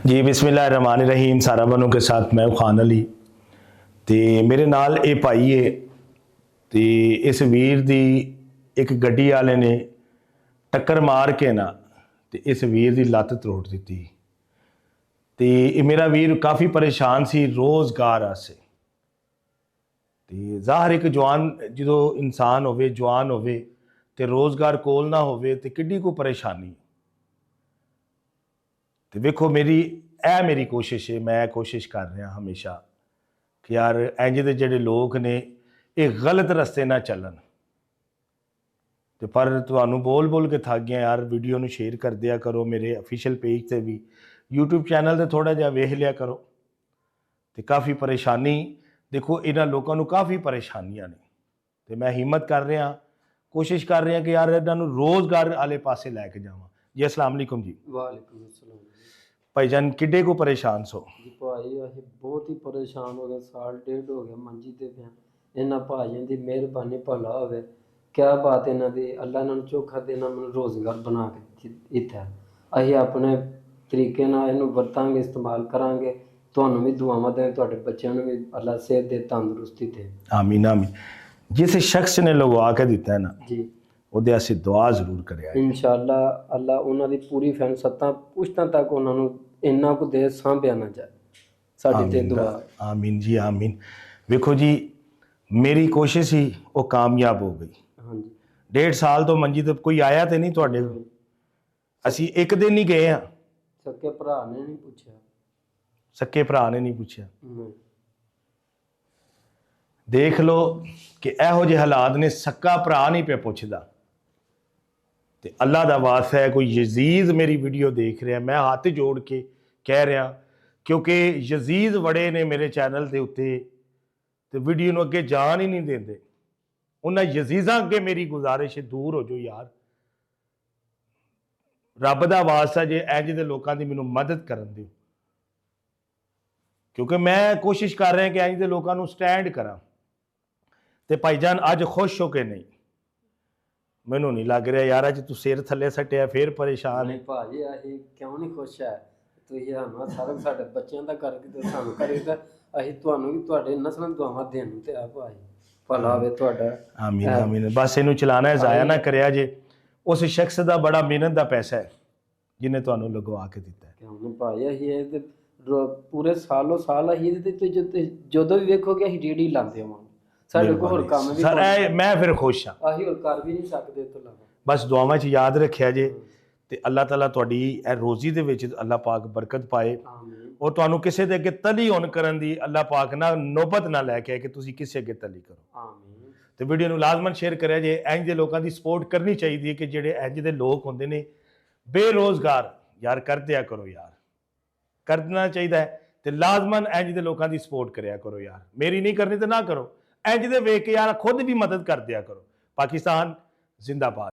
जी बिस्मिल्लाहिर्रहमानिर्रहीम। सारा बनों के साथ मैं खान अली ते मेरे नाल ये भाई है ते इस वीर दी एक गड्डी वाले ने टक्कर मार के ना ते इस वीर दी लत्त तरोड़ दी। ते मेरा वीर काफ़ी परेशान सी रोज़गार आसे। ते ज़ाहिर एक जवान जो इंसान होवे जवान होवे ते रोज़गार कोल ना होवे ते किड्डी को परेशानी। तो वेखो मेरी कोशिश है, मैं कोशिश कर रहा हमेशा कि यार इंज दे जेडे लोग ने ये गलत रस्ते ना चलन। तो पर तुहानू बोल बोल के थक गया यार, वीडियो नू शेयर कर दिया करो, मेरे ऑफिशियल पेज से भी यूट्यूब चैनल से थोड़ा जिहा वेख लिया करो। तो काफ़ी परेशानी देखो इन्हां लोगों को काफ़ी परेशानियां ने। तो मैं हिम्मत कर रहा, कोशिश कर रहा कि यार इन्हां नू रोज़गार वाले पासे लैके जावां। जी अस्सलाम वालेकुम जी। वालेकुम अस्सलाम भाईजान किड्डे को परेशान सो? जी भाई असीं बहुत ही परेशान हो गए, साल डेढ़ हो गया मंजी ते पिया। इन्हां भाइयों की मेहरबानी भला होवे, क्या बात इन्हां दी, अल्लाह इन्हां नूं चोखा ते इन्हां नूं रोज़गार बना के दित्ता। असीं अपने तरीके नाल इहनूं वरतांगे, इस्तेमाल करांगे। तुहानूं भी दुआवां दें, तुहाडे बच्चों नूं भी अल्लाह सेहत दे, तंदुरुस्ती दे। आमीन आमीन। जिस शख्स ने लगवा के दिता है ना जी ਉਹਦੇ ਅਸੀਂ ਦੁਆ ਜ਼ਰੂਰ ਕਰਿਆ। इंशाअल्लाह अल्लाह उन्हां दी पूरी फैन सत्तां पुश्तां तक उन्हां नूं इन्ना को दे सांभिया ना जाए। साडी ते दुआ आमीन जी आमीन। वेखो जी मेरी कोशिश ही वो कामयाब हो गई। हाँ जी 1.5 साल तो मंजी तो कोई आया तो नहीं तुहाडे कोल। ਅਸੀਂ ਇੱਕ ਦਿਨ ਹੀ ਗਏ ਹਾਂ। सक्के भरा ने नहीं पूछा, ਸੱਕੇ ਭਰਾ ਨੇ ਨਹੀਂ ਪੁੱਛਿਆ। नहीं ਦੇਖ ਲਓ ਕਿ ਇਹੋ ਜਿਹੇ ਹਾਲਾਤ ਨੇ, ਸੱਕਾ ਭਰਾ ਨਹੀਂ ਪਿਆ ਪੁੱਛਦਾ। ਤੇ ਅੱਲਾ ਦਾ ਵਾਸਤਾ ਹੈ ਕੋਈ ਯਜ਼ੀਦ ਮੇਰੀ ਵੀਡੀਓ ਦੇਖ ਰਿਹਾ, ਮੈਂ ਹੱਥ ਜੋੜ ਕੇ ਕਹਿ ਰਿਹਾ ਕਿਉਂਕਿ ਯਜ਼ੀਦ ਬੜੇ ਨੇ ਮੇਰੇ ਚੈਨਲ ਦੇ ਉੱਤੇ ਤੇ ਵੀਡੀਓ ਨੂੰ ਅੱਗੇ ਜਾਣ ਹੀ ਨਹੀਂ ਦਿੰਦੇ। ਉਹਨਾਂ ਯਜ਼ੀਜ਼ਾਂ ਅੱਗੇ ਮੇਰੀ ਗੁਜ਼ਾਰਿਸ਼ ਹੈ ਦੂਰ ਹੋ ਜਾਓ ਯਾਰ। ਰੱਬ ਦਾ ਵਾਸਤਾ ਜੇ ਇੰਜ ਦੇ ਲੋਕਾਂ ਦੀ ਮੈਨੂੰ ਮਦਦ ਕਰਨ ਦਿਓ, ਕਿਉਂਕਿ ਮੈਂ ਕੋਸ਼ਿਸ਼ ਕਰ ਰਿਹਾ ਕਿ ਇੰਜ ਦੇ ਲੋਕਾਂ ਨੂੰ ਸਟੈਂਡ ਕਰਾਂ। ਤੇ ਭਾਈਜਾਨ ਅੱਜ ਖੁਸ਼ ਹੋ ਕੇ ਨਹੀਂ, ਮੈਨੂੰ ਨਹੀਂ ਲੱਗ ਰਿਹਾ ਯਾਰ ਅੱਜ ਤੂੰ ਸਿਰ ਥੱਲੇ ਸੱਟਿਆ ਫੇਰ ਪਰੇਸ਼ਾਨ ਹੈ। नहीं भाजी असीं क्यों नहीं खुश है, तुसीं सानूं सारा साडे बच्चों दा करके ते सानूं करी ते असीं तुहानूं भी तुहाडे नस्लां दुआवां देण ते आ भाई भला होवे तुहाडा। ਆਮੀਨ ਆਮੀਨ। ਬਸ ਇਹਨੂੰ ਚਲਾਣਾ ਹੈ, ਜ਼ਾਇਆ ਨਾ ਕਰਿਆ ਜੇ। ਉਸ ਸ਼ਖਸ ਦਾ ਬੜਾ ਮਿਹਨਤ ਦਾ ਪੈਸਾ ਹੈ ਜਿਹਨੇ ਤੁਹਾਨੂੰ ਲਗਵਾ ਕੇ ਦਿੱਤਾ ਹੈ। क्यों नहीं भाई असीं ਇਹ ਤੇ पूरे सालों साल असीं ਇਹਦੇ ਤੇ ਜਦੋਂ ਵੀ ਵੇਖੋਗੇ ਅਸੀਂ ਰੇੜੀ ਲਾਉਂਦੇ ਹਾਂ। ਸਾਡੇ ਕੋਲ ਹੋਰ ਕੰਮ ਵੀ ਸਰ ਮੈਂ ਫਿਰ ਖੁਸ਼ ਹਾਂ। ਅਸੀਂ ਹੋਰ ਕਰ ਵੀ ਨਹੀਂ ਸਕਦੇ ਇਸ ਤੋਂ ਇਲਾਵਾ। ਬਸ ਦੁਆਵਾਂ 'ਚ ਯਾਦ ਰੱਖਿਆ ਜੇ ਤੇ ਅੱਲਾਹ ਤਾਲਾ ਤੁਹਾਡੀ ਇਹ ਰੋਜ਼ੀ ਦੇ ਵਿੱਚ ਅੱਲਾਹ ਪਾਕ ਬਰਕਤ ਪਾਏ ਆਮੀਨ। ਔਰ ਤੁਹਾਨੂੰ ਕਿਸੇ ਦੇ ਅੱਗੇ ਤਲੀ ਹੋਣ ਕਰਨ ਦੀ ਅੱਲਾਹ ਪਾਕ ਨਾ ਨੌਬਤ ਨਾ ਲੈ ਕੇ ਆਏ ਕਿ ਤੁਸੀਂ ਕਿਸੇ ਅੱਗੇ ਤਲੀ ਕਰੋ। ਆਮੀਨ। ਤੇ ਵੀਡੀਓ ਨੂੰ ਲਾਜ਼ਮਨ ਸ਼ੇਅਰ ਕਰਿਆ ਜੇ। ਇੰਜ ਦੇ ਲੋਕਾਂ ਦੀ ਸਪੋਰਟ ਕਰਨੀ ਚਾਹੀਦੀ ਹੈ ਕਿ ਜਿਹੜੇ ਇੰਜ ਦੇ ਲੋਕ ਹੁੰਦੇ ਨੇ ਬੇਰੋਜ਼ਗਾਰ, ਯਾਰ ਕਰ ਦਿਆ ਕਰੋ ਯਾਰ, ਕਰਨਾ ਚਾਹੀਦਾ ਹੈ। ਤੇ ਲਾਜ਼ਮਨ ਇੰਜ ਦੇ ਲੋਕਾਂ ਦੀ ਸਪੋਰਟ ਕਰਿਆ ਕਰੋ ਯਾਰ। ਮੇਰੀ ਨਹੀਂ ਕਰਨੀ ਤੇ ਨਾ ਕਰੋ, ਇੰਜ ਦੇ ਵੇਖ ਕੇ ਯਾਰ ਖੁਦ ਵੀ ਮਦਦ ਕਰ ਦਿਆ ਕਰੋ। ਪਾਕਿਸਤਾਨ ਜ਼ਿੰਦਾਬਾਦ।